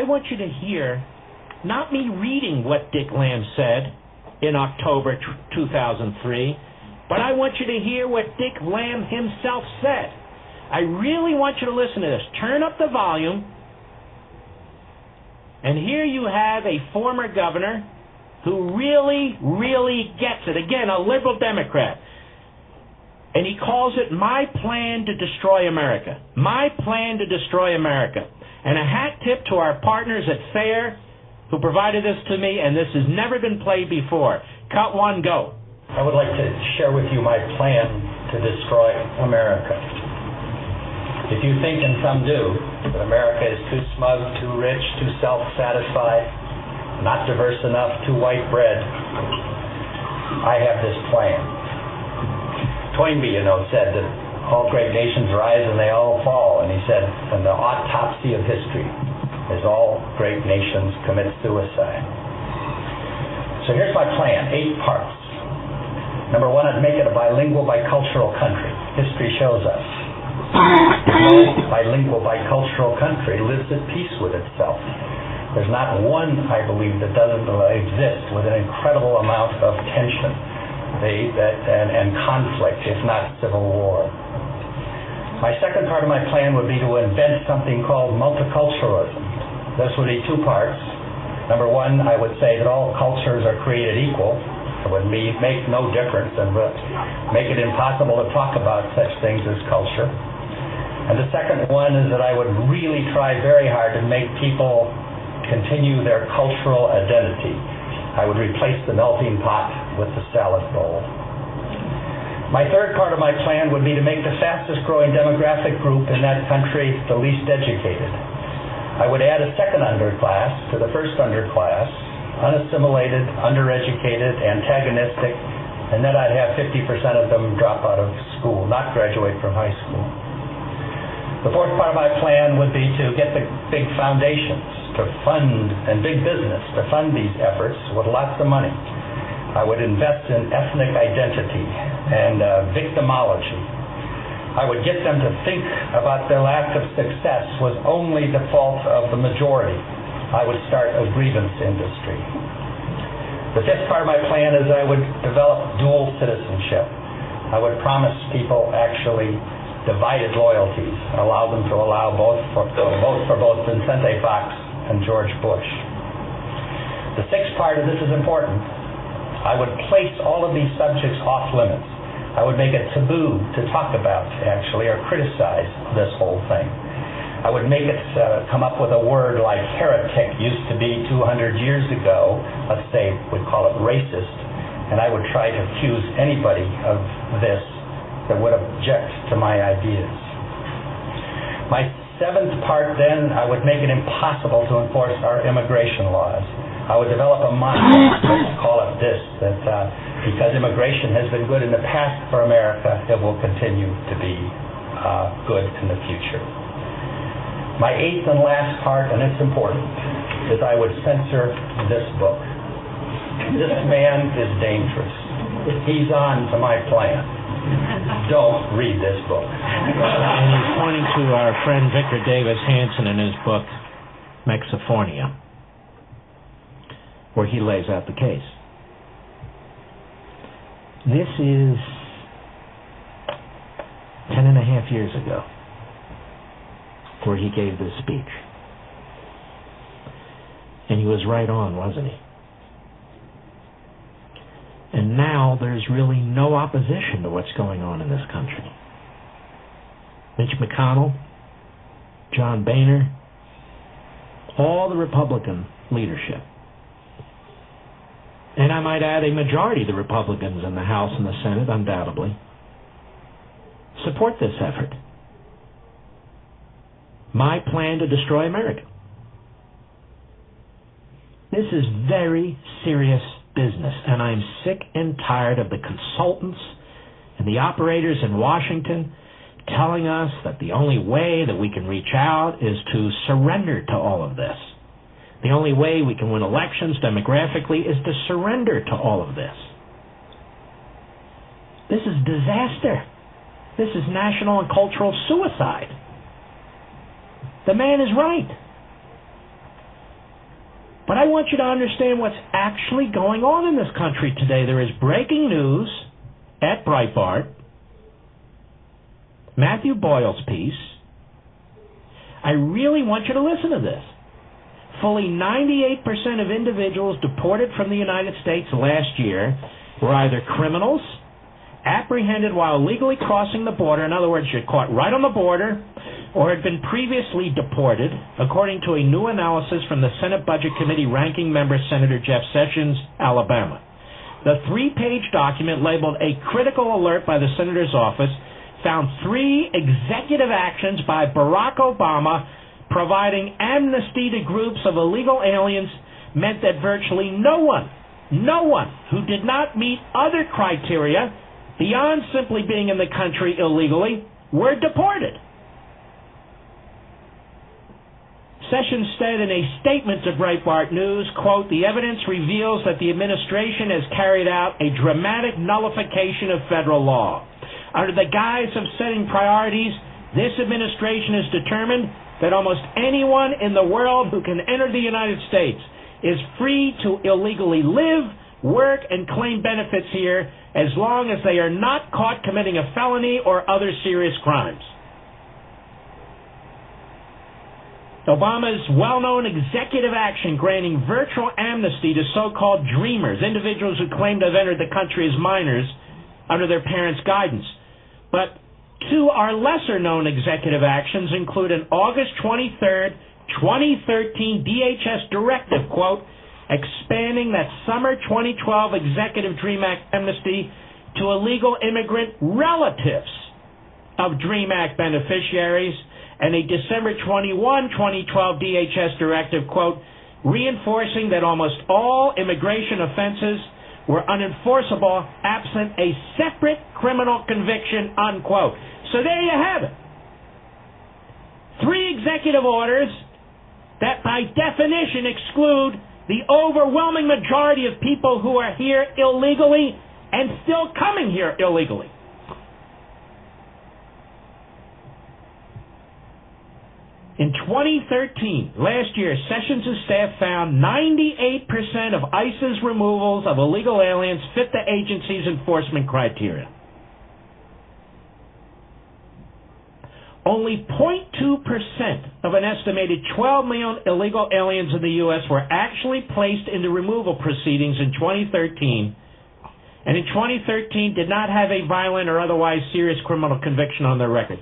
I want you to hear, not me reading what Dick Lamb said in October 2003, but I want you to hear what Dick Lamb himself said. I really want you to listen to this. Turn up the volume. And here you have a former governor who really, really gets it. Again, a liberal Democrat. And he calls it my plan to destroy America. My plan to destroy America. And a hat tip to our partners at FAIR who provided this to me, and this has never been played before. Cut one, go. I would like to share with you my plan to destroy America. If you think, and some do, that America is too smug, too rich, too self-satisfied, not diverse enough, too white bread, I have this plan. Toynbee, said that all great nations rise and they all fall. And he said, in the autopsy of history is all great nations commit suicide. So here's my plan, 8 parts. Number 1, I'd make it a bilingual, bicultural country. History shows us. No bilingual, bicultural country lives at peace with itself. There's not one, I believe, that doesn't exist with an incredible amount of tension and conflict, if not civil war. My second part of my plan would be to invent something called multiculturalism. This would be 2 parts. Number 1, I would say that all cultures are created equal. It would make no difference and make it impossible to talk about such things as culture. And the second one is that I would really try very hard to make people continue their cultural identity. I would replace the melting pot with the salad bowl. My third part of my plan would be to make the fastest growing demographic group in that country the least educated. I would add a second underclass to the first underclass, unassimilated, undereducated, antagonistic, and then I'd have 50% of them drop out of school, not graduate from high school. The fourth part of my plan would be to get the big foundations to fund, and big business to fund these efforts with lots of money. I would invest in ethnic identity and victimology. I would get them to think about their lack of success was only the fault of the majority. I would start a grievance industry. The fifth part of my plan is I would develop dual citizenship. I would promise people actually divided loyalties, allow them to allow vote for both Vicente Fox and George Bush. The sixth part, and this is important, I would place all of these subjects off limits. I would make it taboo to talk about, actually, or criticize this whole thing. I would make it come up with a word like heretic used to be 200 years ago. Let's say we'd call it racist, and I would try to accuse anybody of this that would object to my ideas. My seventh part, then, I would make it impossible to enforce our immigration laws. I would develop a mantra, let's call it this, that because immigration has been good in the past for America, it will continue to be good in the future. My eighth and last part, and it's important, is I would censor this book. This man is dangerous. He's on to my plan. Don't read this book. And he's pointing to our friend Victor Davis Hanson in his book, Mexiphonia, where he lays out the case. This is 10.5 years ago where he gave this speech. And he was right on, wasn't he? And now there's really no opposition to what's going on in this country. Mitch McConnell, John Boehner, all the Republican leadership, and I might add a majority of the Republicans in the House and the Senate, undoubtedly, support this effort. My plan to destroy America. This is very serious business, and I'm sick and tired of the consultants and the operators in Washington telling us that the only way that we can reach out is to surrender to all of this. The only way we can win elections demographically is to surrender to all of this. This is disaster. This is national and cultural suicide. The man is right. But I want you to understand what's actually going on in this country today. There is breaking news at Breitbart, Matthew Boyle's piece. I really want you to listen to this. Fully 98% of individuals deported from the United States last year were either criminals, apprehended while illegally crossing the border, in other words, you're caught right on the border, or had been previously deported, according to a new analysis from the Senate Budget Committee ranking member Senator Jeff Sessions, Alabama. The 3-page document labeled a critical alert by the senator's office found 3 executive actions by Barack Obama providing amnesty to groups of illegal aliens meant that virtually no one who did not meet other criteria beyond simply being in the country illegally were deported. Sessions said in a statement to Breitbart News, quote, "The evidence reveals that the administration has carried out a dramatic nullification of federal law. Under the guise of setting priorities, this administration has determined that almost anyone in the world who can enter the United States is free to illegally live, work, and claim benefits here as long as they are not caught committing a felony or other serious crimes." Obama's well-known executive action granting virtual amnesty to so-called dreamers, individuals who claim to have entered the country as minors under their parents' guidance. But 2 are lesser-known executive actions include an August 23rd, 2013 DHS directive, quote, expanding that summer 2012 Executive DREAM Act amnesty to illegal immigrant relatives of DREAM Act beneficiaries, and a December 21, 2012 DHS directive, quote, reinforcing that almost all immigration offenses were unenforceable absent a separate criminal conviction, unquote. So there you have it. 3 executive orders that by definition exclude the overwhelming majority of people who are here illegally and still coming here illegally. In 2013, last year, Sessions' staff found 98% of ICE's removals of illegal aliens fit the agency's enforcement criteria. Only 0.2% of an estimated 12 million illegal aliens in the U.S. were actually placed into removal proceedings in 2013, and in 2013 did not have a violent or otherwise serious criminal conviction on their record.